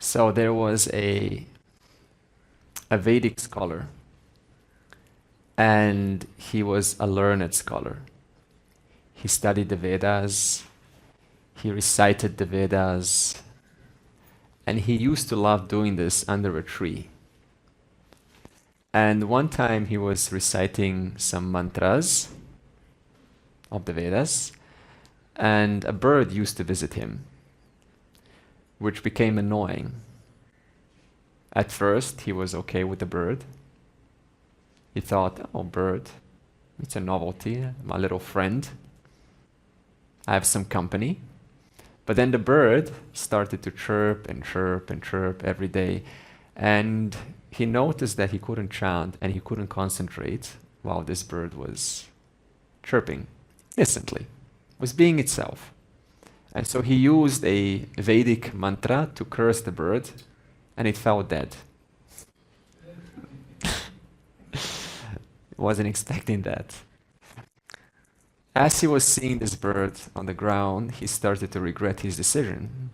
So there was a Vedic scholar, and he was a learned scholar. He studied the Vedas, he recited the Vedas, and he used to love doing this under a tree. And one time he was reciting some mantras of the Vedas, and a bird used to visit him, which became annoying. At first, he was okay with the bird. He thought, oh, bird, it's a novelty, my little friend. I have some company. But then the bird started to chirp and chirp and chirp every day. And he noticed that he couldn't chant and he couldn't concentrate while this bird was chirping innocently, was being itself. And so he used a Vedic mantra to curse the bird, and it fell dead. Wasn't expecting that. As he was seeing this bird on the ground, he started to regret his decision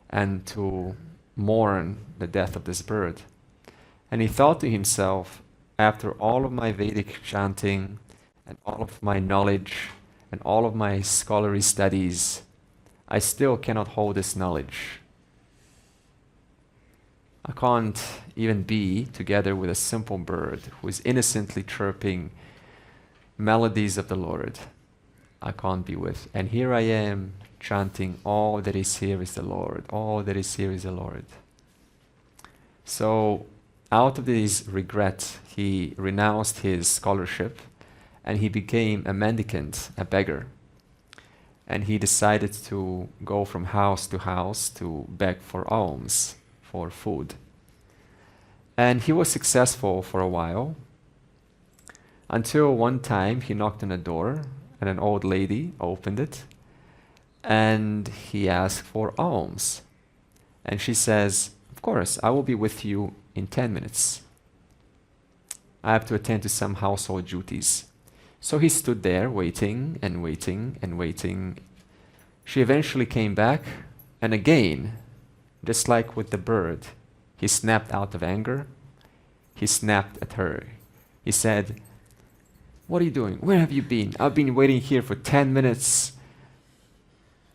and to mourn the death of this bird. And he thought to himself, after all of my Vedic chanting and all of my knowledge and all of my scholarly studies, I still cannot hold this knowledge. I can't even be together with a simple bird who is innocently chirping melodies of the Lord. I can't be with. And here I am chanting, all that is here is the Lord. All that is here is the Lord. So out of this regret, he renounced his scholarship and he became a mendicant, a beggar. And he decided to go from house to house to beg for alms, for food. And he was successful for a while, until one time he knocked on a door and an old lady opened it and he asked for alms. And she says, of course, I will be with you in 10 minutes. I have to attend to some household duties. So he stood there waiting and waiting and waiting. She eventually came back, and again, just like with the bird, he snapped out of anger. He snapped at her. He said, what are you doing? Where have you been? I've been waiting here for 10 minutes.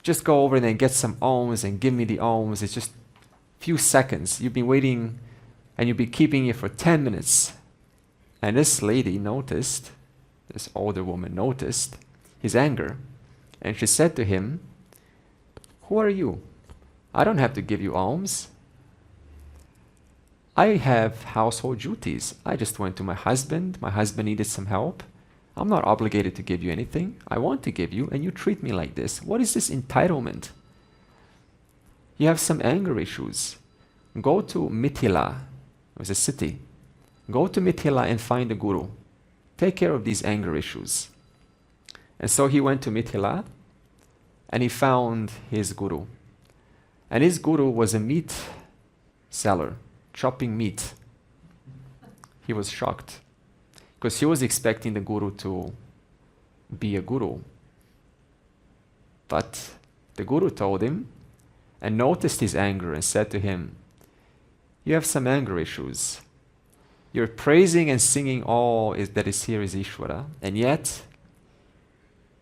Just go over there and get some alms and give me the alms. It's just a few seconds. You've been waiting and you've been keeping it for 10 minutes. And this lady noticed, this older woman noticed his anger. And she said to him, who are you? I don't have to give you alms. I have household duties. I just went to my husband. My husband needed some help. I'm not obligated to give you anything. I want to give you, and you treat me like this. What is this entitlement? You have some anger issues. Go to Mithila. It was a city. Go to Mithila and find a guru. Take care of these anger issues. And so he went to Mithila, and he found his guru. And his guru was a meat seller, chopping meat. He was shocked, because he was expecting the guru to be a guru. But the guru told him and noticed his anger and said to him, you have some anger issues. You're praising and singing all that is here is Ishvara, and yet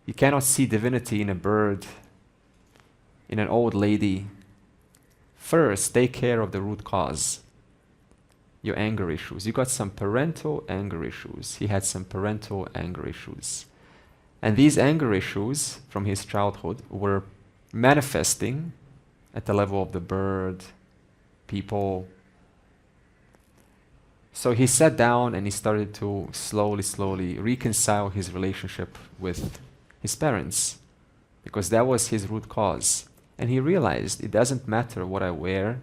you cannot see divinity in a bird, in an old lady. First, take care of the root cause. Your anger issues. You got some parental anger issues. He had some parental anger issues. And these anger issues from his childhood were manifesting at the level of the bird, people. So he sat down and he started to slowly reconcile his relationship with his parents, because that was his root cause. And he realized it doesn't matter what I wear.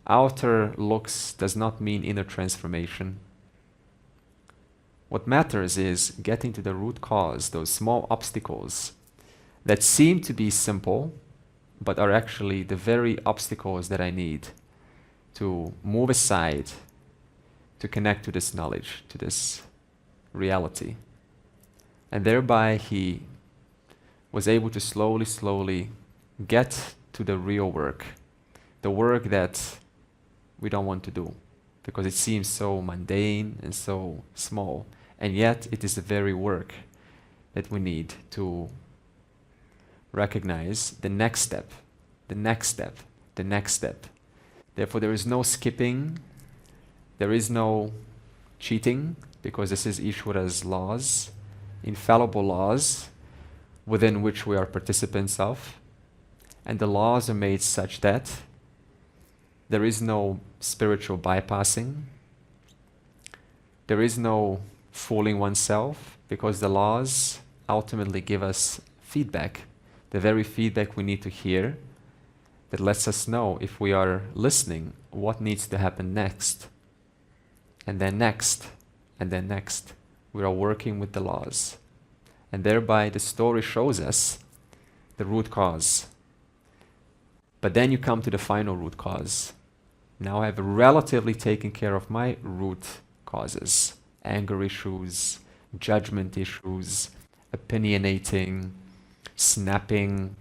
Outer looks does not mean inner transformation. What matters is getting to the root cause, those small obstacles that seem to be simple, but are actually the very obstacles that I need to move aside, to connect to this knowledge, to this reality. And thereby he was able to slowly get to the real work, the work that we don't want to do because it seems so mundane and so small. And yet it is the very work that we need to recognize the next step, the next step, the next step. Therefore, there is no skipping, there is no cheating, because this is Ishvara's laws, infallible laws within which we are participants of. And the laws are made such that there is no spiritual bypassing, there is no fooling oneself, because the laws ultimately give us feedback, the very feedback we need to hear that lets us know, if we are listening, what needs to happen next. And then next, and then next. We are working with the laws. And thereby the story shows us the root cause. But then you come to the final root cause. Now I have relatively taken care of my root causes. Anger issues, judgment issues, opinionating, snapping,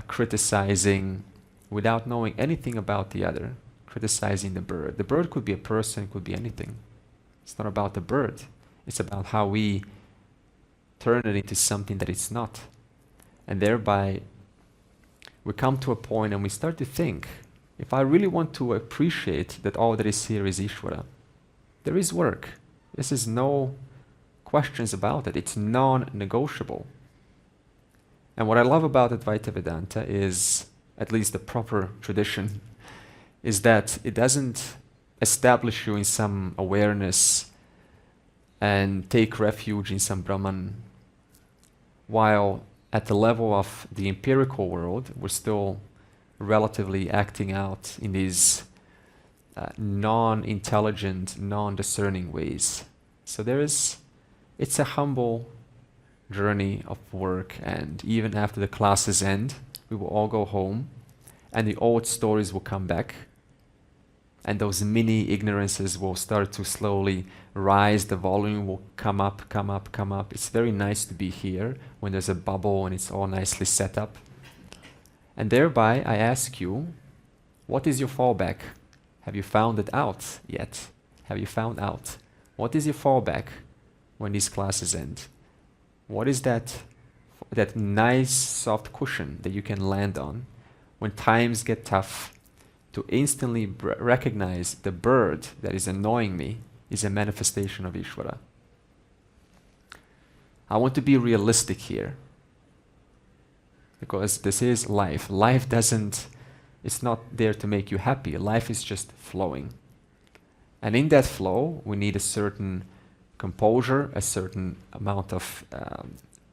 criticizing without knowing anything about the other, criticizing the bird. The bird could be a person, could be anything. It's not about the bird. It's about how we turn it into something that it's not. And thereby we come to a point and we start to think, if I really want to appreciate that all that is here is Ishvara, there is work. This is no questions about it. It's non-negotiable. And what I love about Advaita Vedanta is, at least the proper tradition, is that it doesn't establish you in some awareness and take refuge in some Brahman, while at the level of the empirical world, we're still relatively acting out in these non-intelligent, non-discerning ways. So it's a humble journey of work, and even after the classes end, we will all go home and the old stories will come back, and those mini ignorances will start to slowly rise, the volume will come up, come up, come up. It's very nice to be here when there's a bubble and it's all nicely set up. And thereby I ask you, what is your fallback? Have you found it out yet? Have you found out? What is your fallback when these classes end? What is that nice soft cushion that you can land on when times get tough, to instantly recognize the bird that is annoying me is a manifestation of Ishvara? I want to be realistic here, because this is life. Life it's not there to make you happy. Life is just flowing. And in that flow, we need a certain composure, a certain amount of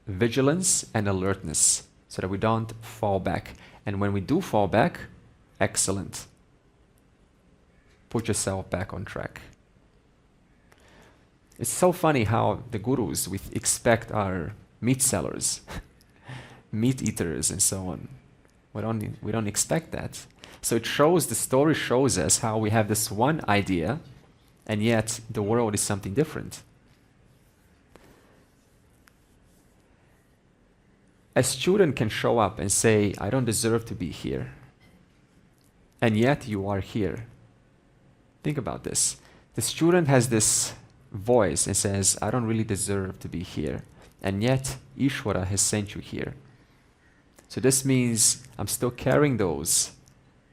vigilance and alertness, so that we don't fall back. And when we do fall back, excellent. Put yourself back on track. It's so funny how the gurus we expect are meat sellers, meat eaters and so on. We don't expect that. So the story shows us how we have this one idea, and yet the world is something different. A student can show up and say, I don't deserve to be here. And yet you are here. Think about this. The student has this voice and says, I don't really deserve to be here. And yet Ishvara has sent you here. So this means I'm still carrying those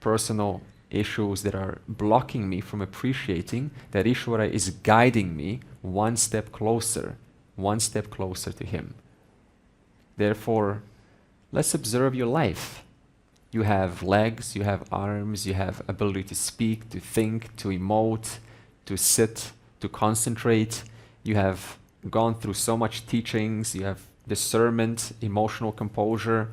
personal issues that are blocking me from appreciating that Ishvara is guiding me one step closer to Him. Therefore, let's observe your life. You have legs, you have arms, you have ability to speak, to think, to emote, to sit, to concentrate. You have gone through so much teachings, you have discernment, emotional composure,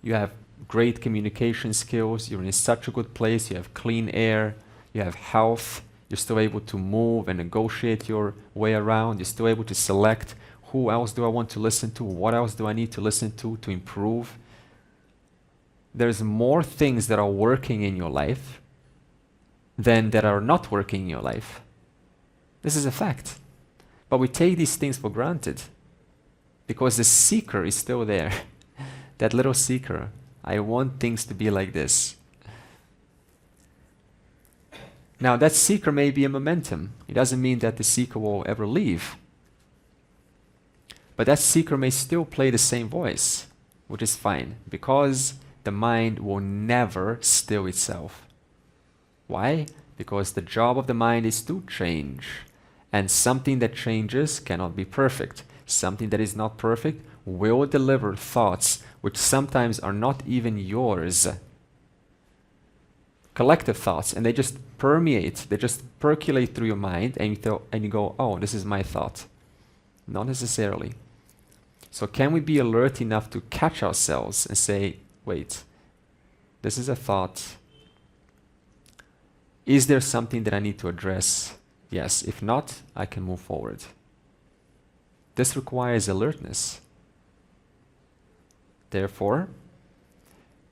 you have great communication skills, you're in such a good place, you have clean air, you have health, you're still able to move and negotiate your way around, you're still able to select who else do I want to listen to, what else do I need to listen to improve. There's more things that are working in your life than that are not working in your life. This is a fact. But we take these things for granted because the seeker is still there. That little seeker, I want things to be like this. Now that seeker may be a momentum. It doesn't mean that the seeker will ever leave. But that seeker may still play the same voice, which is fine, because the mind will never still itself. Why? Because the job of the mind is to change. And something that changes cannot be perfect. Something that is not perfect will deliver thoughts which sometimes are not even yours. Collective thoughts, and they just permeate, they just percolate through your mind, and you go, oh, this is my thought. Not necessarily. So can we be alert enough to catch ourselves and say, wait, this is a thought. Is there something that I need to address? Yes. If not, I can move forward. This requires alertness. Therefore,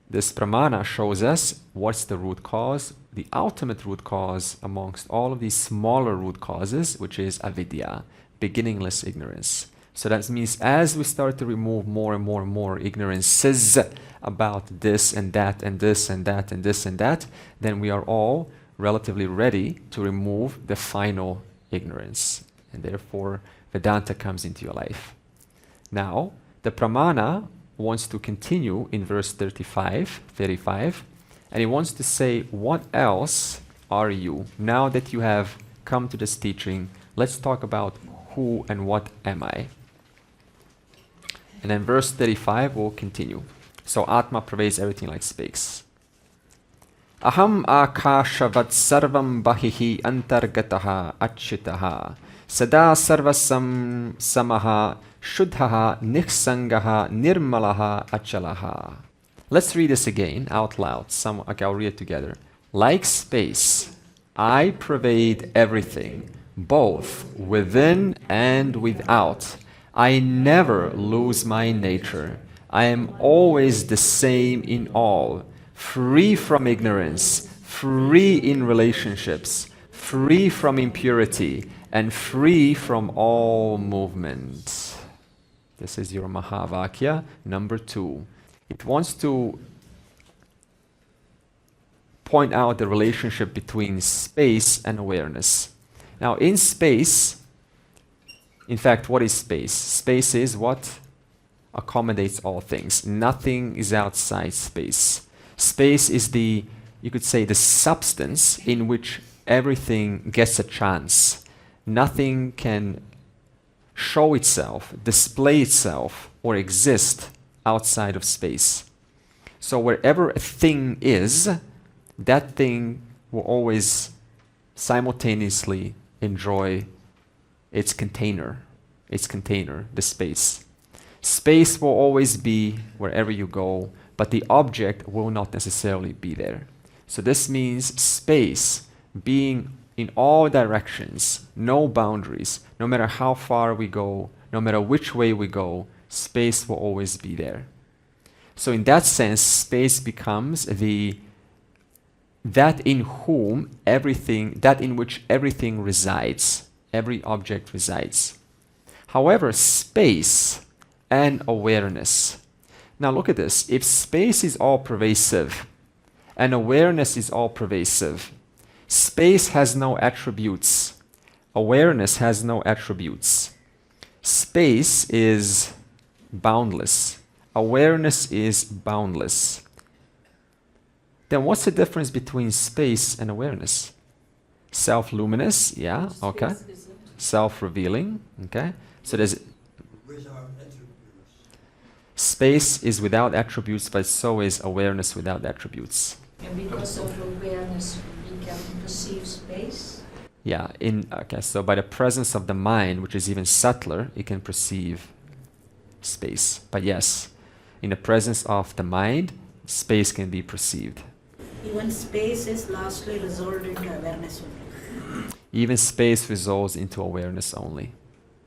this pramana shows us what's the root cause, the ultimate root cause amongst all of these smaller root causes, which is avidya, beginningless ignorance. So that means as we start to remove more and more and more ignorances about this and that and this and that and this and that, then we are all relatively ready to remove the final ignorance. And therefore, Vedanta comes into your life. Now, the pramana wants to continue in verse 35, and he wants to say, what else are you? Now that you have come to this teaching, let's talk about who and what am I? And then verse 35 will continue. So Atma pervades everything like space. Aham akashavat sarvam bahihi antargataha achyutaha sada sarvasam samaha shuddhaha nikhsangaha nirmalaha achalaha. Let's read this again out loud. Okay, I'll read it together. Like space, I pervade everything, both within and without. I never lose my nature. I am always the same in all, free from ignorance, free in relationships, free from impurity, and free from all movement. This is your Mahavakya number 2. It wants to point out the relationship between space and awareness. Now, in space, in fact, what is space? Space is what accommodates all things. Nothing is outside space. Space is the, you could say, the substance in which everything gets a chance. Nothing can show itself, display itself, or exist outside of space. So wherever a thing is, that thing will always simultaneously enjoy its container, the space. Space will always be wherever you go, but the object will not necessarily be there. So this means space being in all directions, no boundaries, no matter how far we go, no matter which way we go, space will always be there. So in that sense, space becomes that in which everything resides, every object resides. However, space and awareness. Now look at this. If space is all pervasive and awareness is all pervasive, space has no attributes. Awareness has no attributes. Space is boundless. Awareness is boundless. Then what's the difference between space and awareness? Self-luminous, yeah, okay. Self-revealing, okay. So there's space is without attributes, but so is awareness without attributes. And because of awareness, we can perceive space? Yeah, so by the presence of the mind, which is even subtler, it can perceive space. But yes, in the presence of the mind, space can be perceived. Even space is lastly resolved into awareness only. Even space resolves into awareness only.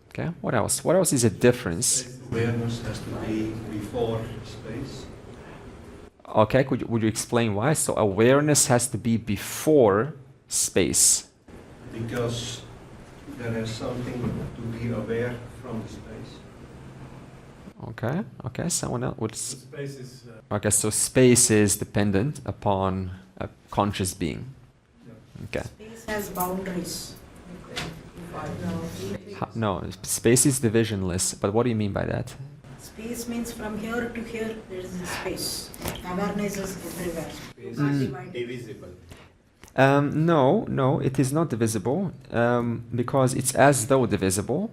Okay, what else? What else is a difference? Awareness has to be before space. Okay, would you explain why? So awareness has to be before space. Because there is something to be aware from the space. Okay, someone else would... Space is... Okay, so space is dependent upon a conscious being. Okay. Space has boundaries. No, space is divisionless, but what do you mean by that? Space means from here to here there is a space. Awareness is everywhere. Space Not is divided. divisible. No, it is not divisible because it's as though divisible,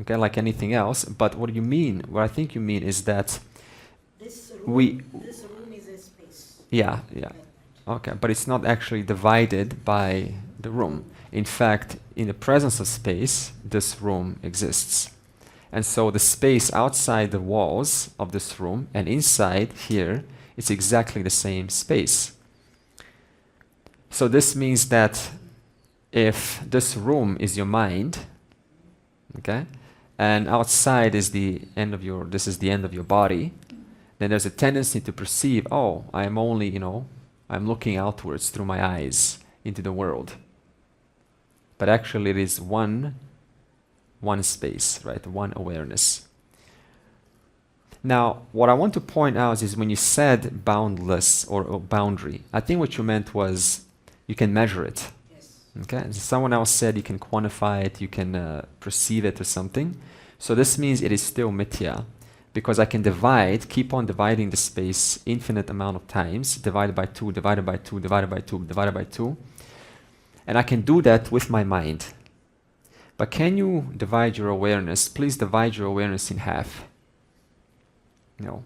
okay, like anything else. But what you mean, what I think you mean is that This this room is a space. yeah, okay, but it's not actually divided by the room. In fact, in the presence of space, this room exists. And so the space outside the walls of this room and inside here, it's exactly the same space. So this means that if this room is your mind, okay, and outside is the end of this is the end of your body, then there's a tendency to perceive, oh, I'm only, I'm looking outwards through my eyes into the world. But actually it is one space, right? One awareness. Now, what I want to point out is when you said boundless or boundary, I think what you meant was you can measure it. Yes. Okay? And someone else said you can quantify it, you can perceive it or something. So this means it is still mithya, because I can keep on dividing the space infinite amount of times, divided by 2, divided by 2, divided by 2, divided by 2. And I can do that with my mind. But can you divide your awareness? Please divide your awareness in half. No.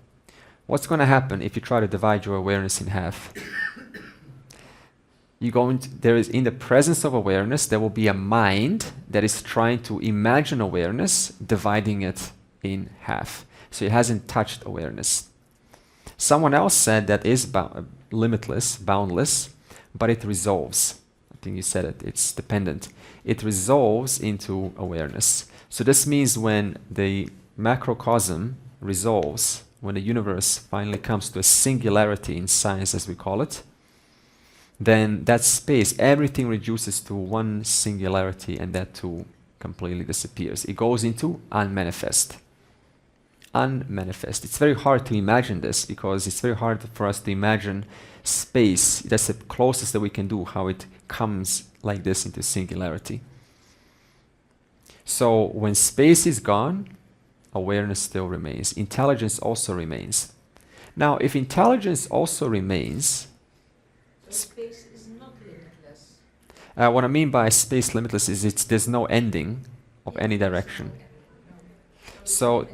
What's going to happen if you try to divide your awareness in half? There is, in the presence of awareness, there will be a mind that is trying to imagine awareness, dividing it in half. So it hasn't touched awareness. Someone else said that is limitless, boundless, but it resolves. I think you said it, it's dependent. It resolves into awareness. So this means when the macrocosm resolves, when the universe finally comes to a singularity in science, as we call it, then that space, everything reduces to one singularity, and that too completely disappears. It goes into unmanifest. Unmanifest. It's very hard to imagine this because it's very hard for us to imagine space. That's the closest that we can do, how it comes like this into singularity. So when space is gone, awareness still remains. Intelligence also remains. Now, if intelligence also remains, So space is not limitless. what I mean by space limitless is there's no ending of any direction. So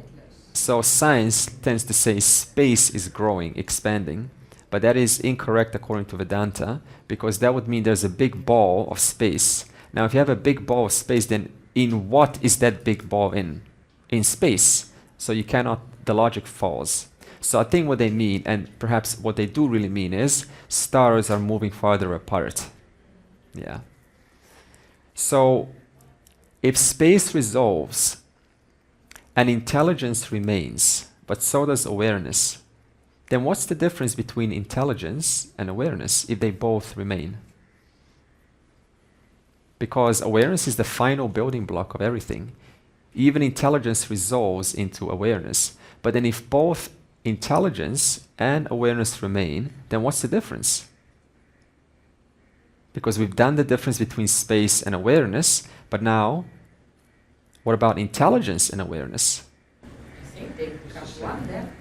science tends to say space is growing, expanding, but that is incorrect according to Vedanta, because that would mean there's a big ball of space. Now, if you have a big ball of space, then in what is that big ball in? In space. So you cannot, the logic falls. So I think what they mean, and perhaps what they do really mean, is stars are moving farther apart. Yeah. So if space resolves and intelligence remains, but so does awareness, then what's the difference between intelligence and awareness if they both remain? Because awareness is the final building block of everything. Even intelligence resolves into awareness. But then if both intelligence and awareness remain, then what's the difference? Because we've done the difference between space and awareness, but now, what about intelligence and awareness? I think they become one then.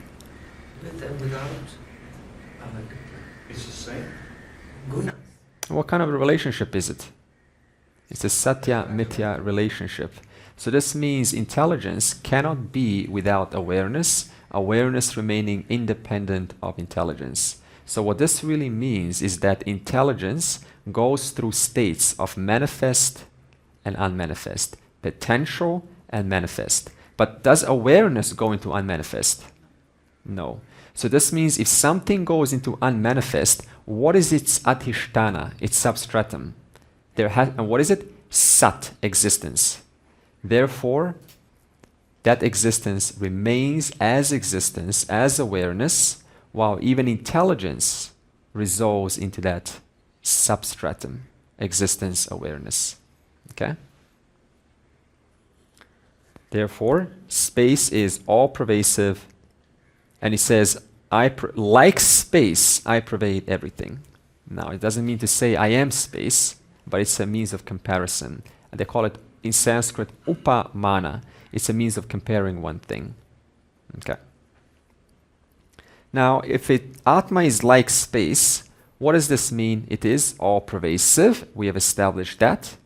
With and without It's the same. guna. What kind of a relationship is it? It's a satya-mithya relationship. So this means intelligence cannot be without awareness, awareness remaining independent of intelligence. So what this really means is that intelligence goes through states of manifest and unmanifest, potential and manifest. But does awareness go into unmanifest? No. So this means if something goes into unmanifest, what is its adhisthana, its substratum? And what is it? Sat, existence. Therefore, that existence remains as existence, as awareness, while even intelligence resolves into that substratum, existence, awareness. Okay? Therefore, space is all-pervasive, and it says, like space, I pervade everything. Now, it doesn't mean to say I am space. but it's a means of comparison. And they call it in Sanskrit upamana. It's a means of comparing one thing. Okay. Now, if Atma is like space, what does this mean? It is all-pervasive. We have established that.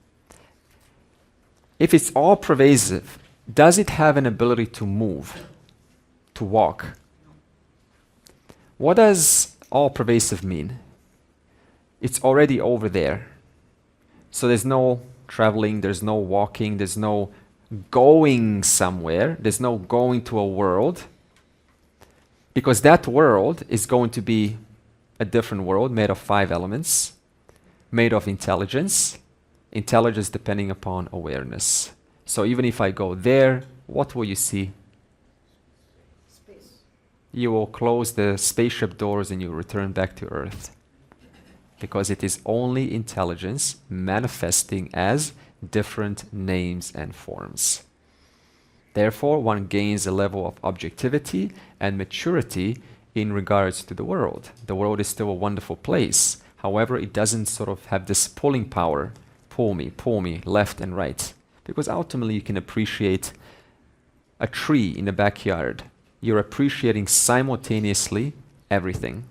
If it's all-pervasive, does it have an ability to move, to walk? What does all-pervasive mean? It's already over there. So there's no traveling, there's no walking, there's no going somewhere, there's no going to a world. Because that world is going to be a different world made of 5 elements, made of intelligence depending upon awareness. So even if I go there, what will you see? Space. You will close the spaceship doors and you return back to Earth. Because it is only intelligence manifesting as different names and forms. Therefore, one gains a level of objectivity and maturity in regards to the world. The world is still a wonderful place. However, it doesn't sort of have this pulling power, pull me, left and right. Because ultimately you can appreciate a tree in the backyard. You're appreciating simultaneously everything.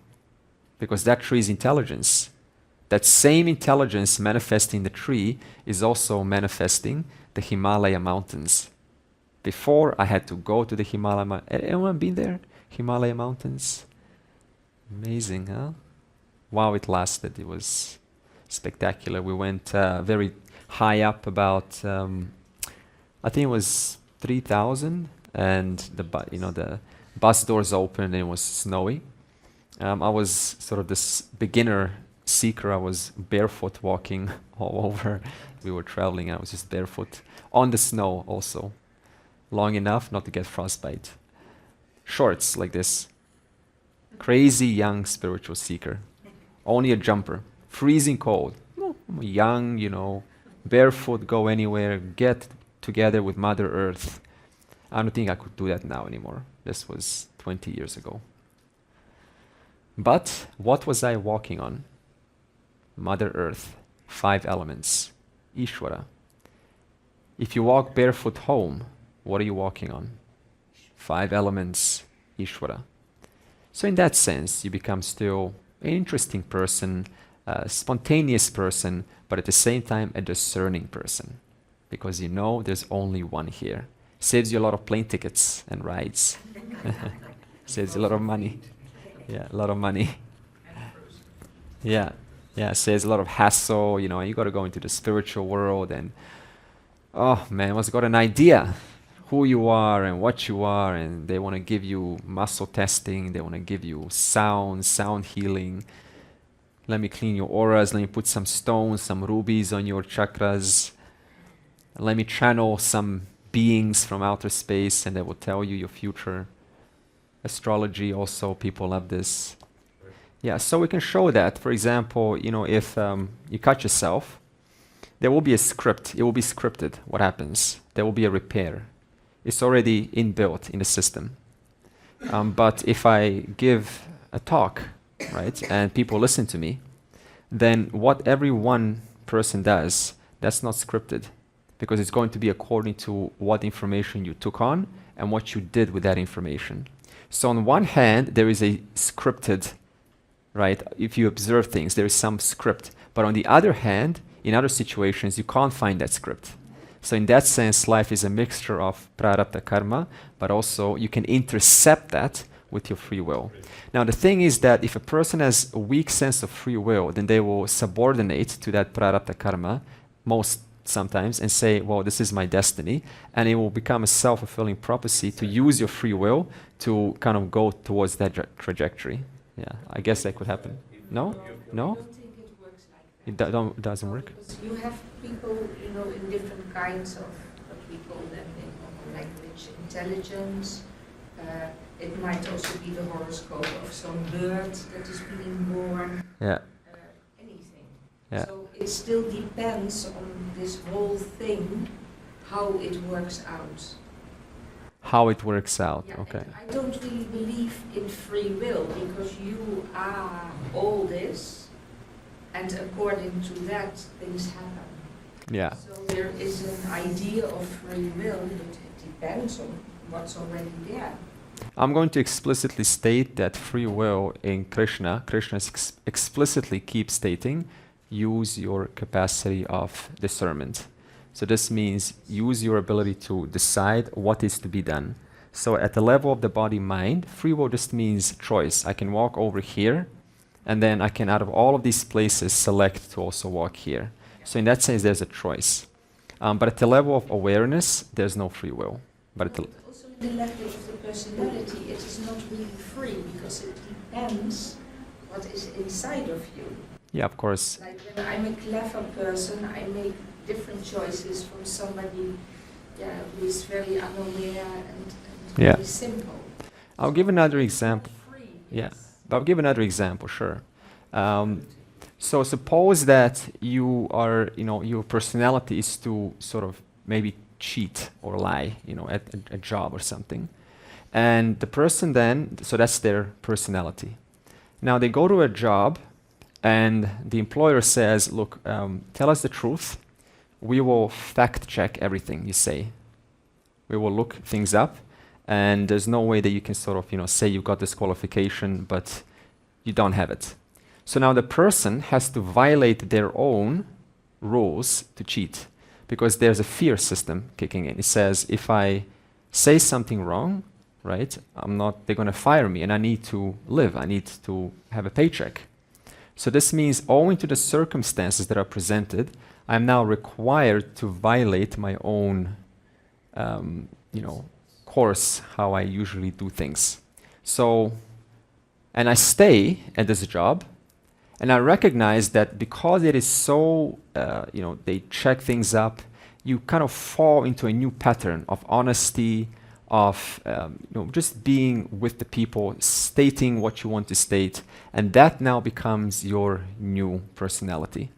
Because that tree is intelligence. That same intelligence manifesting the tree is also manifesting the Himalaya mountains. Before, I had to go to the Himalaya mountains. Anyone been there? Himalaya mountains? Amazing, huh? Wow, it lasted. It was spectacular. We went very high up, about I think it was 3,000, and the bus doors opened and it was snowy. I was sort of this beginner seeker. I was barefoot walking all over. We were traveling. I was just barefoot on the snow also, long enough not to get frostbite. Shorts like this. Crazy young spiritual seeker. Only a jumper. Freezing cold. No, I'm young, barefoot, go anywhere, get together with Mother Earth. I don't think I could do that now anymore. This was 20 years ago. But what was I walking on? Mother Earth, 5 elements, Ishvara. If you walk barefoot home, what are you walking on? 5 elements, Ishvara. So in that sense, you become still an interesting person, a spontaneous person, but at the same time a discerning person. Because you know there's only one here. Saves you a lot of plane tickets and rides. Saves you a lot of money. Yeah, a lot of money. Yeah, saves a lot of hassle, and you got to go into the spiritual world and, oh man, once you got an idea who you are and what you are, and they want to give you muscle testing, they want to give you sound healing. Let me clean your auras, let me put some stones, some rubies on your chakras. Let me channel some beings from outer space and they will tell you your future. Astrology also, people love this. Yeah, so we can show that. For example, if you cut yourself, there will be a script. It will be scripted, what happens. There will be a repair. It's already inbuilt in the system. But if I give a talk, right, and people listen to me, then what every one person does, that's not scripted. Because it's going to be according to what information you took on and what you did with that information. So on one hand, there is a scripted, right? If you observe things, there is some script. But on the other hand, in other situations, you can't find that script. So in that sense, life is a mixture of prarabdha karma, but also you can intercept that with your free will. Now the thing is that if a person has a weak sense of free will, then they will subordinate to that prarabdha karma sometimes and say, well, this is my destiny, and it will become a self-fulfilling prophecy to use your free will to kind of go towards that trajectory. Yeah, I guess that could happen. No? No? I don't think it works like that. It doesn't work? Because you have people, in different kinds of what we call them in language, intelligence. It might also be the horoscope of some bird that is being born. Yeah. Anything. Yeah. So it still depends on this whole thing, how it works out. How it works out, Yeah, okay. and I don't really believe in free will because you are all this, and according to that, things happen. Yeah. So there is an idea of free will, but it depends on what's already there. I'm going to explicitly state that free will in Krishna explicitly keeps stating, use your capacity of discernment. So this means use your ability to decide what is to be done. So at the level of the body-mind, free will just means choice. I can walk over here, and then I can, out of all of these places, select to also walk here. So in that sense, there's a choice. But at the level of awareness, there's no free will. But at the Also in the level of the personality, it is not really free because it depends what is inside of you. yeah, of course. Like when I'm a clever person, I make different choices from somebody who is very unaware and Yeah. very simple. I'll give another example. Free. Yeah. yes. But I'll give another example, sure. So suppose that you are, your personality is to sort of maybe cheat or lie, at a job or something. And the person then, so that's their personality. Now they go to a job and the employer says, look, tell us the truth. We will fact check everything you say. We will look things up. And there's no way that you can sort of, say you've got this qualification, but you don't have it. So now the person has to violate their own rules to cheat, because there's a fear system kicking in. It says, if I say something wrong, right, they're going to fire me, and I need to live. I need to have a paycheck. So this means, owing to the circumstances that are presented, I'm now required to violate my own, course, how I usually do things. So, and I stay at this job, and I recognize that because it is so, they check things up, you kind of fall into a new pattern of honesty, of just being with the people, stating what you want to state, and that now becomes your new personality.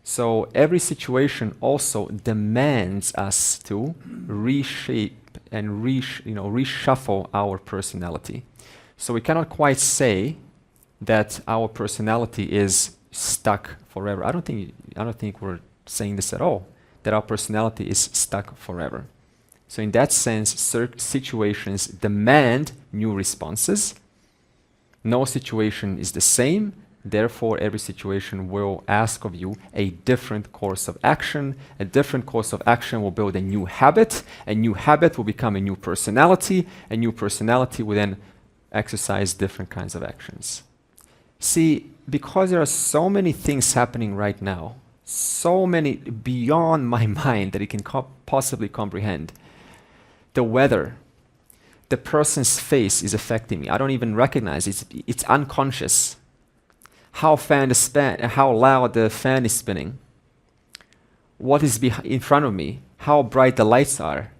So every situation also demands us to reshape and reshuffle our personality. So we cannot quite say that our personality is stuck forever. I don't think we're saying this at all, that our personality is stuck forever. So in that sense, situations demand new responses. No situation is the same. Therefore, every situation will ask of you a different course of action. A different course of action will build a new habit. A new habit will become a new personality. A new personality will then exercise different kinds of actions. See, because there are so many things happening right now, so many beyond my mind that it can possibly comprehend. The weather, the person's face is affecting me. I don't even recognize it. It's unconscious. How loud the fan is spinning. What is in front of me? How bright the lights are.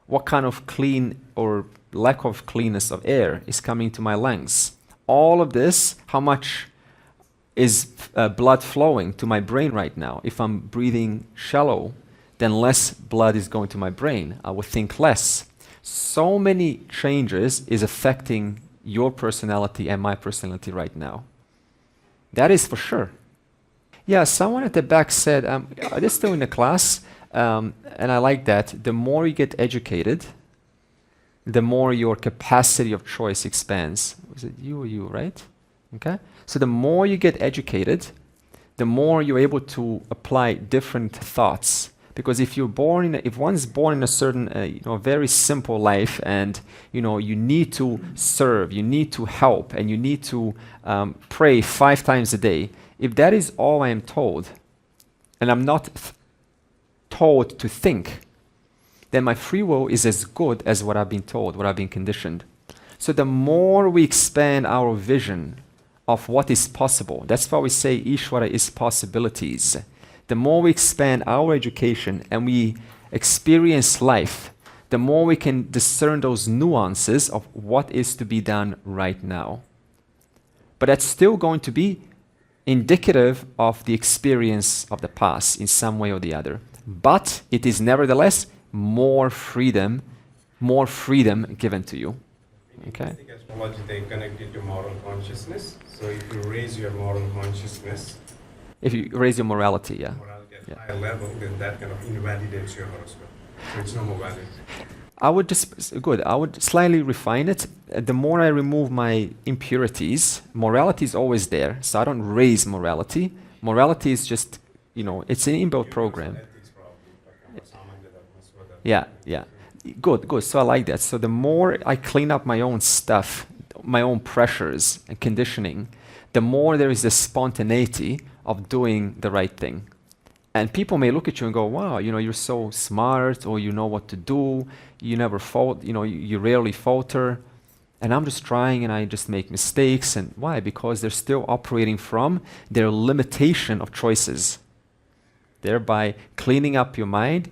What kind of clean or lack of cleanness of air is coming to my lungs. All of this, how much is blood flowing to my brain right now? If I'm breathing shallow, then less blood is going to my brain. I will think less. So many changes is affecting your personality and my personality right now. That is for sure. Yeah, someone at the back said, are they still in the class? And I like that. The more you get educated, the more your capacity of choice expands. Was it you or you, right? Okay. So the more you get educated, the more you're able to apply different thoughts. Because if one's born in a certain, very simple life, and you need to serve, you need to help, and you need to pray 5 times a day. If that is all I am told, and I'm not told to think, then my free will is as good as what I've been told, what I've been conditioned. So the more we expand our vision of what is possible, that's why we say Ishvara is possibilities. The more we expand our education and we experience life, the more we can discern those nuances of what is to be done right now. But that's still going to be indicative of the experience of the past in some way or the other. But it is nevertheless more freedom given to you. Okay. In astrology, they connect it to moral consciousness. So if you raise your moral consciousness, If you raise your morality, yeah. Morality at Yeah. higher level, then that kind of invalidates your horoscope. So it's no more valid. I would I would slightly refine it. The more I remove my impurities, morality is always there. So I don't raise morality. Morality is just, it's an inbuilt program. Ethics probably, but Yeah, yeah. Good. So I like that. So the more I clean up my own stuff, my own pressures and conditioning, the more there is the spontaneity of doing the right thing. And people may look at you and go, wow, you're so smart, or you know what to do, you never fault, you rarely falter. And I'm just trying and I just make mistakes. And why? Because they're still operating from their limitation of choices. Thereby cleaning up your mind,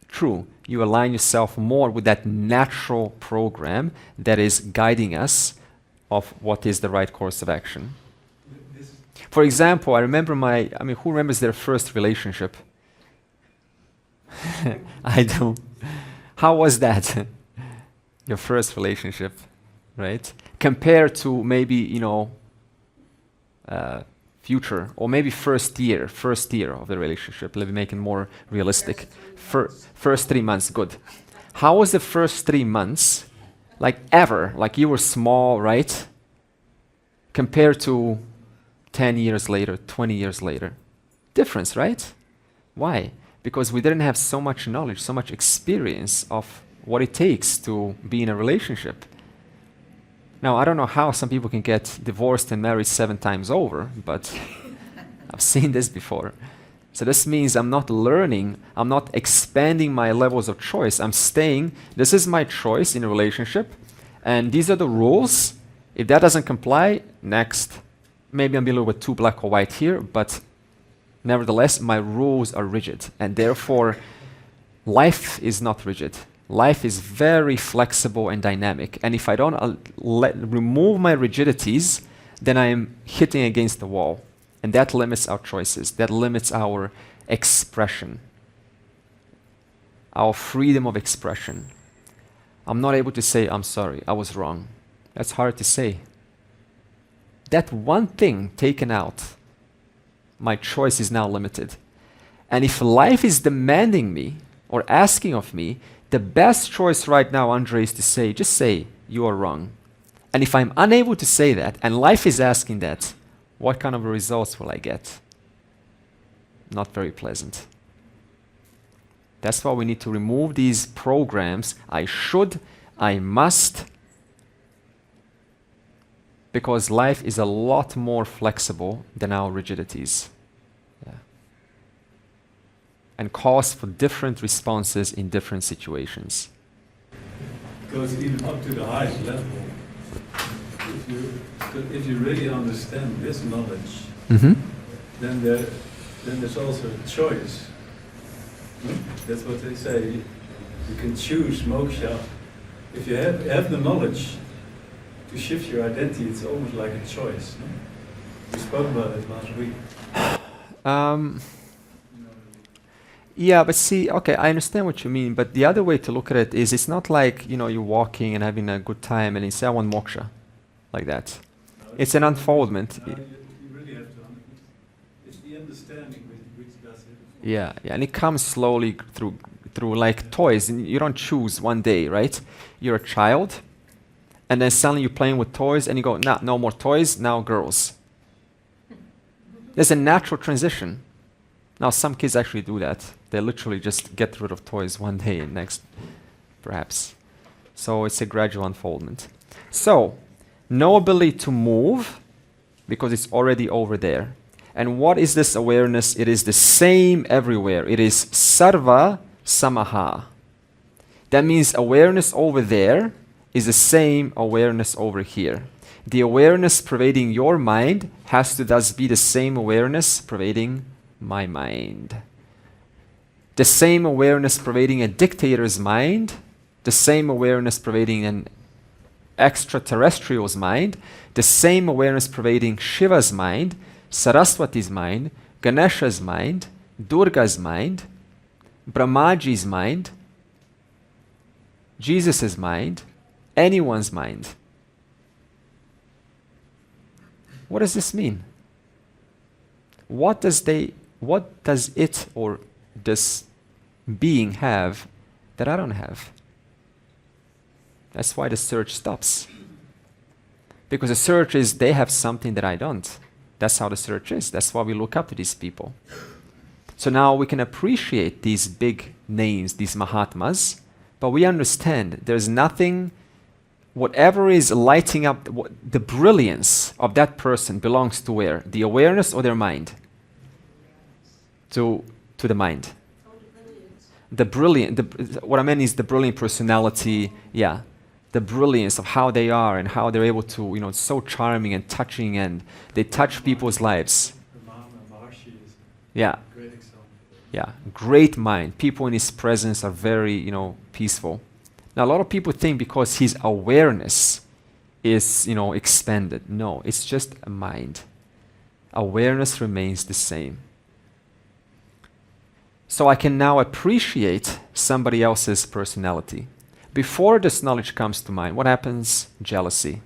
true, you align yourself more with that natural program that is guiding us of what is the right course of action. For example, I remember who remembers their first relationship? I do. How was that? Your first relationship, right? Compared to maybe, future, or maybe first year of the relationship. Let me make it more realistic. First 3 months, good. How was the first 3 months, like ever? Like you were small, right? Compared to 10 years later, 20 years later. Difference, right? Why? Because we didn't have so much knowledge, so much experience of what it takes to be in a relationship. Now, I don't know how some people can get divorced and married 7 times over, but I've seen this before. So this means I'm not learning, I'm not expanding my levels of choice. I'm staying, this is my choice in a relationship, and these are the rules. If that doesn't comply, next. Maybe I'm a little bit too black or white here, but nevertheless, my rules are rigid. And therefore, life is not rigid. Life is very flexible and dynamic. And if I don't remove my rigidities, then I am hitting against the wall. And that limits our choices. That limits our expression, our freedom of expression. I'm not able to say, I'm sorry, I was wrong. That's hard to say. That one thing taken out, my choice is now limited. And if life is demanding me or asking of me, the best choice right now, Andre, is to say, just say, you are wrong. And if I'm unable to say that, and life is asking that, what kind of results will I get? Not very pleasant. That's why we need to remove these programs. I should, I must, because life is a lot more flexible than our rigidities. Yeah. And calls for different responses in different situations. Because even up to the highest level, if you really understand this knowledge, then there's also a choice. That's what they say. You can choose moksha. If you have the knowledge to shift your identity, it's almost like a choice. No? We spoke about it last week. Yeah, but see, okay, I understand what you mean, but the other way to look at it is it's not like, you're walking and having a good time and you say, I want moksha, like that. It's an unfoldment. You really have to understand. It's the understanding which does it. Yeah, and it comes slowly through like toys. And you don't choose one day, right? You're a child, and then suddenly you're playing with toys, and you go, nah, no more toys, now girls. There's a natural transition. Now, some kids actually do that. They literally just get rid of toys one day and next, perhaps. So it's a gradual unfoldment. So, no ability to move because it's already over there. And what is this awareness? It is the same everywhere. It is sarva samaha. That means awareness over there is the same awareness over here. The awareness pervading your mind has to thus be the same awareness pervading my mind. The same awareness pervading a dictator's mind, the same awareness pervading an extraterrestrial's mind, the same awareness pervading Shiva's mind, Saraswati's mind, Ganesha's mind, Durga's mind, Brahmaji's mind, Jesus' mind, anyone's mind. What does this mean? what does it or this being have that I don't have? That's why the search stops. Because the search is they have something that I don't. That's how the search is. That's why we look up to these people. So now we can appreciate these big names, these Mahatmas, but we understand there's nothing, whatever is lighting up, the brilliance of that person belongs to where? The awareness or their mind? To the mind. The brilliant, what I meant is the brilliant personality, yeah. The brilliance of how they are and how they're able to, it's so charming and touching and they touch people's lives. Ramana Maharshi is Yeah, a great example. yeah, great mind. People in his presence are very, peaceful. Now, a lot of people think because his awareness is, expanded. No, it's just a mind. Awareness remains the same. So I can now appreciate somebody else's personality. Before this knowledge comes to mind, what happens? Jealousy.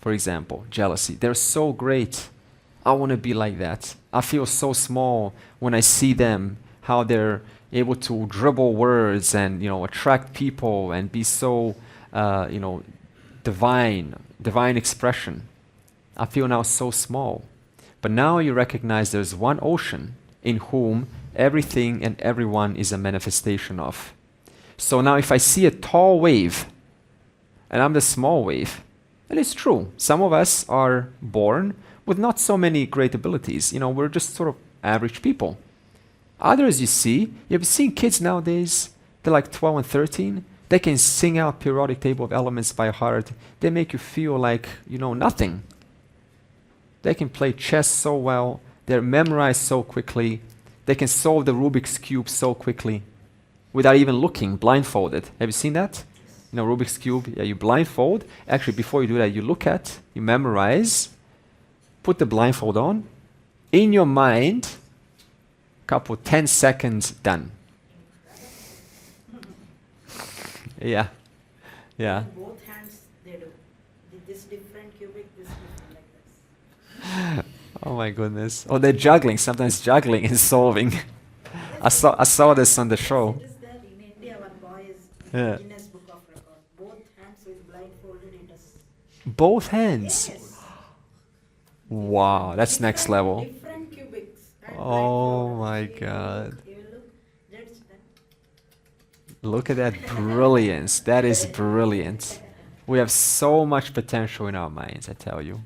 For example, jealousy. They're so great. I want to be like that. I feel so small when I see them, how they're able to dribble words and, attract people and be so, divine expression. I feel now so small. But now you recognize there's one ocean in whom everything and everyone is a manifestation of. So now if I see a tall wave and I'm the small wave, and it's true, some of us are born with not so many great abilities. We're just sort of average people. Others you've seen kids nowadays, they're like 12 and 13, they can sing out periodic table of elements by heart. They make you feel like you know nothing. They can play chess so well, they're memorized so quickly, they can solve the Rubik's Cube so quickly without even looking, blindfolded. Have you seen that? Rubik's Cube, you blindfold. Actually, before you do that, you memorize, put the blindfold on. In your mind, 10 seconds, done. Yeah. Both hands, they do. This different cubic, this different like this. Oh my goodness. Oh, they're juggling, sometimes juggling and solving. I saw this on the show. It is there in India, one boy is Yeah. Guinness Book of Record. Both hands with blindfolded, it is. Both hands. Yes. Wow, that's next level. Different cubics. and Oh blindfolded. my You God. look, that's done. Look at that brilliance. That is brilliant. We have so much potential in our minds, I tell you.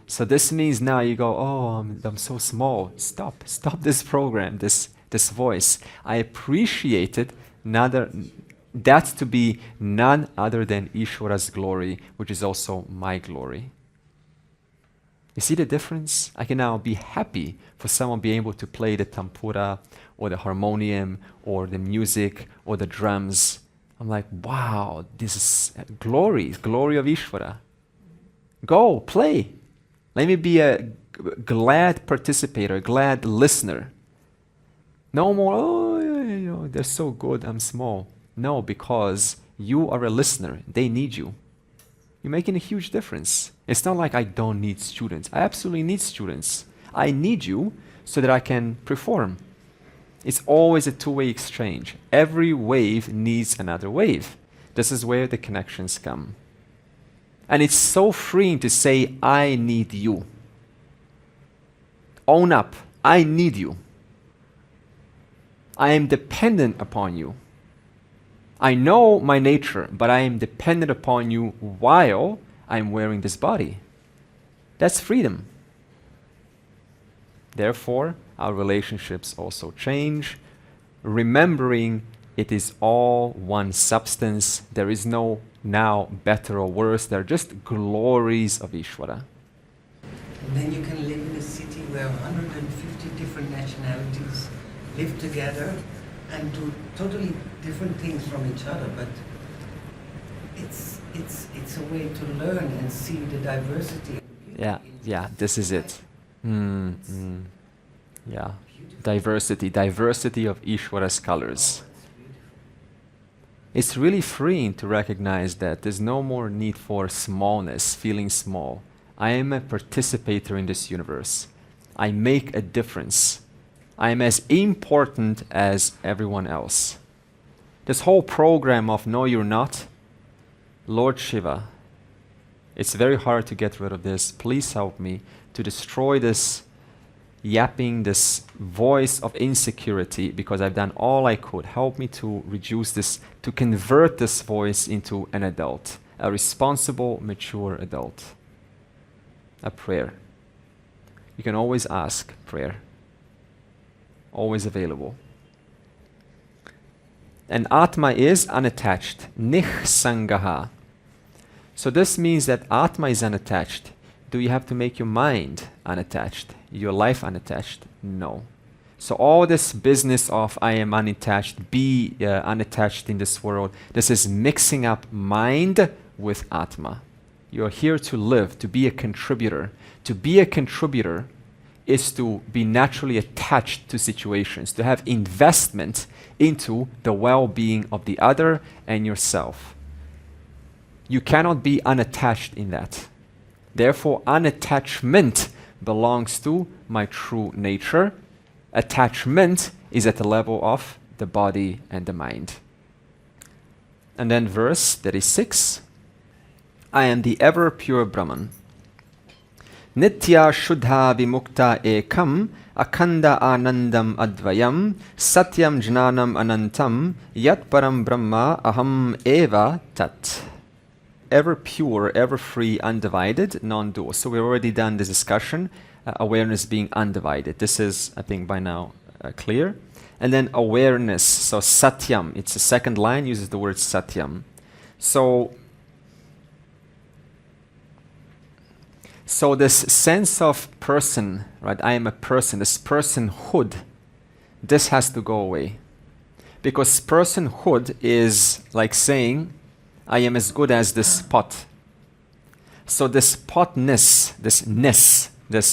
So this means now you go, oh, I'm so small. Stop this program, this voice. I appreciate it, that to be none other than Ishvara's glory, which is also my glory. You see the difference? I can now be happy for someone being able to play the tampura or the harmonium or the music or the drums. I'm like, wow, this is glory of Ishvara. Go, play. Let me be a glad participator, glad listener. No more, they're so good, I'm small. No, because you are a listener. They need you. You're making a huge difference. It's not like I don't need students. I absolutely need students. I need you so that I can perform. It's always a two-way exchange. Every wave needs another wave. This is where the connections come. And it's so freeing to say, I need you. Own up. I need you. I am dependent upon you. I know my nature, but I am dependent upon you while I'm wearing this body. That's freedom. Therefore, our relationships also change, remembering it is all one substance. There is no now better or worse. They're just glories of Ishvara. And then you can live in a city where 150 different nationalities live together and do totally different things from each other, but it's a way to learn and see the diversity. Yeah, this is it. Yeah, diversity of Ishvara's colors. It's really freeing to recognize that there's no more need for smallness, feeling small. I am a participator in this universe. I make a difference. I am as important as everyone else. This whole program of no, you're not, Lord Shiva, it's very hard to get rid of this. Please help me to destroy this yapping, this voice of insecurity, because I've done all I could. Help me to reduce this, to convert this voice into an adult, a responsible, mature adult. A prayer. You can always ask prayer. Always available. And Atma is unattached. Nihsangaha. So this means that Atma is unattached. Do you have to make your mind unattached? Your life unattached? No. So all this business of I am unattached, be unattached in this world, this is mixing up mind with Atma. You're here to live, to be a contributor. To be a contributor is to be naturally attached to situations, to have investment into the well-being of the other and yourself. You cannot be unattached in that. Therefore, unattachment belongs to my true nature. Attachment is at the level of the body and the mind. And then verse 36. I am the ever pure Brahman. Nitya Shuddha Vimukta Ekam Akhanda Anandam Advayam Satyam Jnanam Anantam Yat Param Brahma Aham Eva Tat. Ever pure, ever free, undivided, non-dual. So we've already done this discussion, awareness being undivided. This is, I think, by now clear. And then awareness, so satyam, it's the second line, uses the word satyam. So this sense of person, right, I am a person, this personhood, this has to go away. Because personhood is like saying, I am as good as this pot. So this potness, this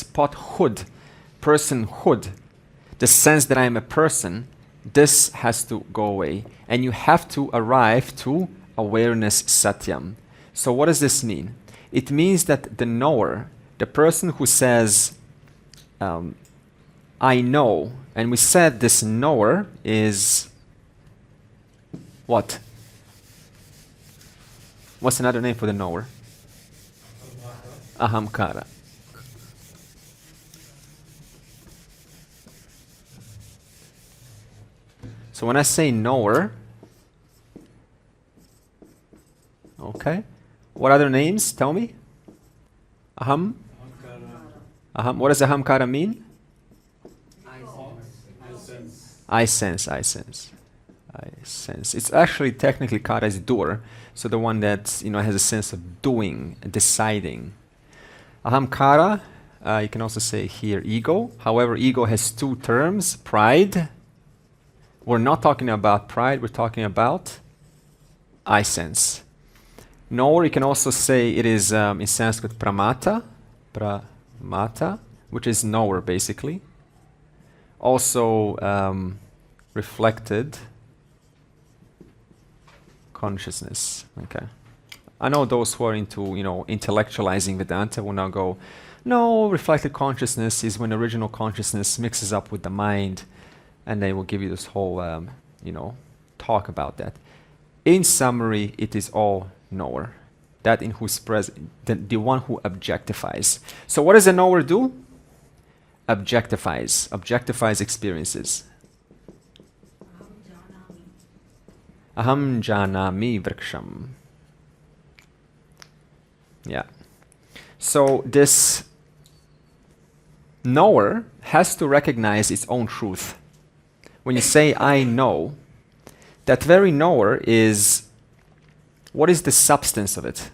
pothood, personhood, the sense that I am a person, this has to go away. And you have to arrive to awareness satyam. So what does this mean? It means that the knower, the person who says, I know, and we said this knower is what? What's another name for the knower? Ahamkara. So when I say knower, okay, what other names? Tell me. Aham? Aham. What does ahamkara mean? I sense. It's actually technically kara is doer. So the one that has a sense of doing, deciding. Ahamkara, you can also say here ego. However, ego has two terms, pride. We're not talking about pride, we're talking about I sense. Knower, you can also say it is in Sanskrit pramata, which is knower basically. Also reflected consciousness. Okay. I know those who are into, intellectualizing Vedanta will now go, no, reflected consciousness is when original consciousness mixes up with the mind, and they will give you this whole, talk about that. In summary, it is all knower. That in whose presence, the one who objectifies. So what does a knower do? Objectifies experiences. Aham janami vriksham. Yeah. So this knower has to recognize its own truth. When you say I know, that very knower is, what is the substance of it?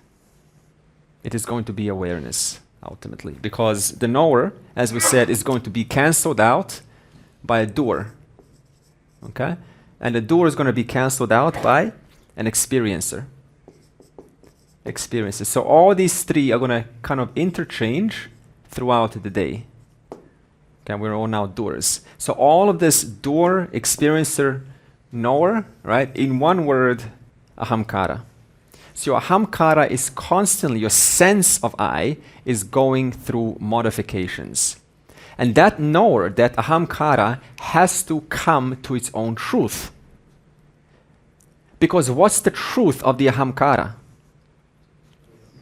It is going to be awareness, ultimately. Because the knower, as we said, is going to be cancelled out by a doer. Okay? And the doer is going to be cancelled out by an experiencer. Experiences. So all these three are going to kind of interchange throughout the day. Okay, we're all now doers. So all of this doer, experiencer, knower, right? In one word, ahamkara. So your ahamkara is constantly, your sense of I is going through modifications. And that knower, that ahamkara, has to come to its own truth. Because what's the truth of the ahamkara?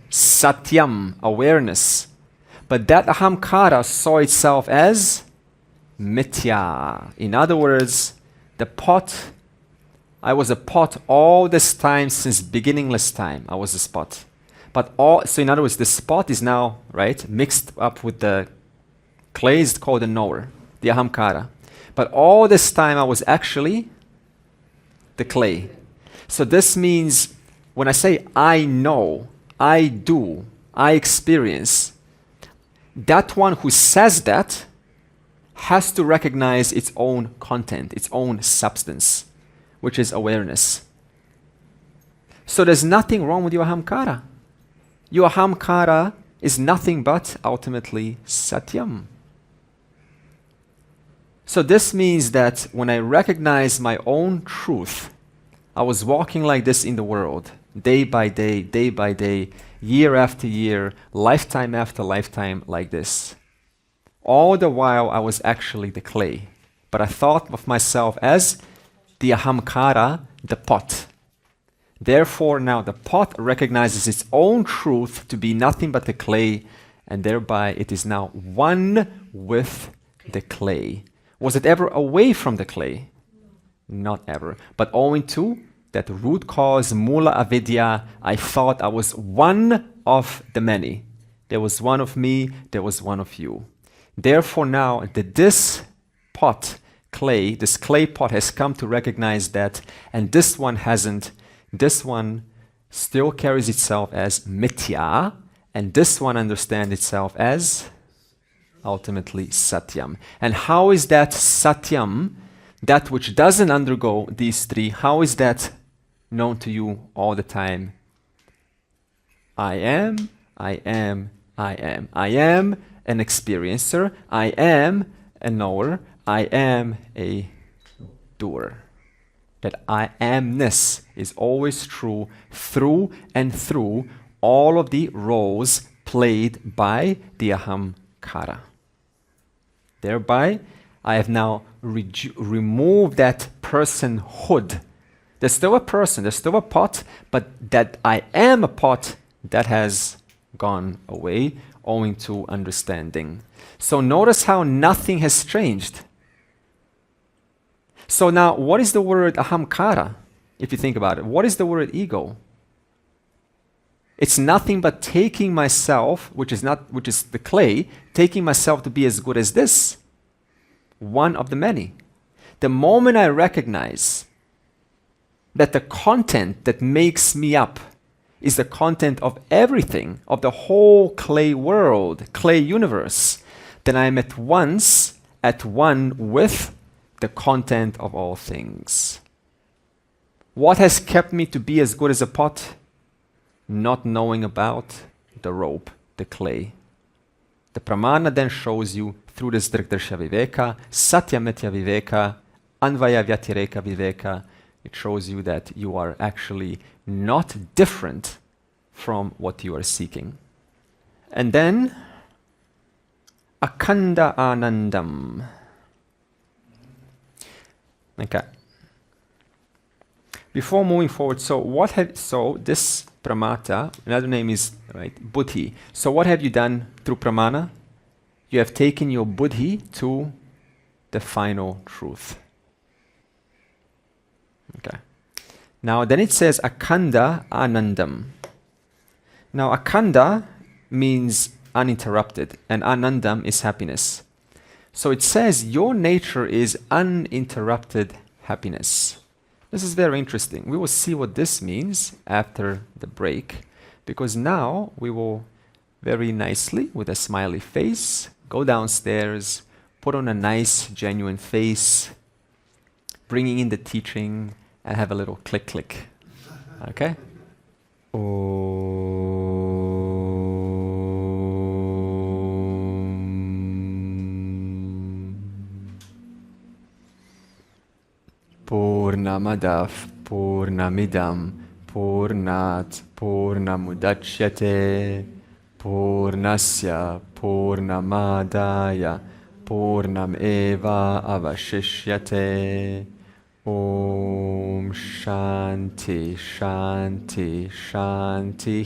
Satyam, awareness. But that ahamkara saw itself as mithya. In other words, the pot, I was a pot all this time since beginningless time. I was a spot. So in other words, the spot is now, right, mixed up with the clay is called the knower, the ahamkara. But all this time I was actually the clay. So this means when I say I know, I do, I experience, that one who says that has to recognize its own content, its own substance, which is awareness. So there's nothing wrong with your ahamkara. Your ahamkara is nothing but ultimately satyam. So this means that when I recognize my own truth, I was walking like this in the world, day by day, year after year, lifetime after lifetime like this. All the while I was actually the clay, but I thought of myself as the ahamkara, the pot. Therefore now the pot recognizes its own truth to be nothing but the clay, and thereby it is now one with the clay. Was it ever away from the clay? Not ever. But owing to that root cause, mula avidya, I thought I was one of the many. There was one of me, there was one of you. Therefore now this pot, clay, this clay pot has come to recognize that, and this one hasn't. This one still carries itself as mithya, and this one understands itself as ultimately satyam. And how is that satyam, that which doesn't undergo these three, how is that known to you all the time? I am, I am, I am. I am an experiencer, I am a knower, I am a doer. That I amness is always true through and through all of the roles played by the ahamkara. Thereby, I have now removed that personhood. There's still a person, there's still a pot, but that I am a pot, that has gone away owing to understanding. So notice how nothing has changed. So now, what is the word ahamkara? If you think about it, what is the word ego? It's nothing but taking myself, which is the clay, taking myself to be as good as this, one of the many. The moment I recognize that the content that makes me up is the content of everything, of the whole clay world, clay universe, then I am at one with the content of all things. What has kept me to be as good as a pot? Not knowing about the rope, the clay. The pramana then shows you through this Drigdarsha Viveka, Satya Mithya Viveka, Anvaya Vyatireka Viveka, it shows you that you are actually not different from what you are seeking. And then, Akhanda Anandam. Okay. Before moving forward, so this pramata, another name is buddhi. So what have you done through pramana? You have taken your buddhi to the final truth. Okay. Now then it says akhanda anandam. Now akhanda means uninterrupted, and anandam is happiness. So it says your nature is uninterrupted happiness. This is very interesting. We will see what this means after the break, because now we will very nicely, with a smiley face, go downstairs, put on a nice, genuine face, bringing in the teaching, and have a little click click. Okay? Purnamadav Purnamidam Purnat Purnamudachyate Purnasya Purnamadaya Purnam eva avashishyate. Om Shanti Shanti Shanti.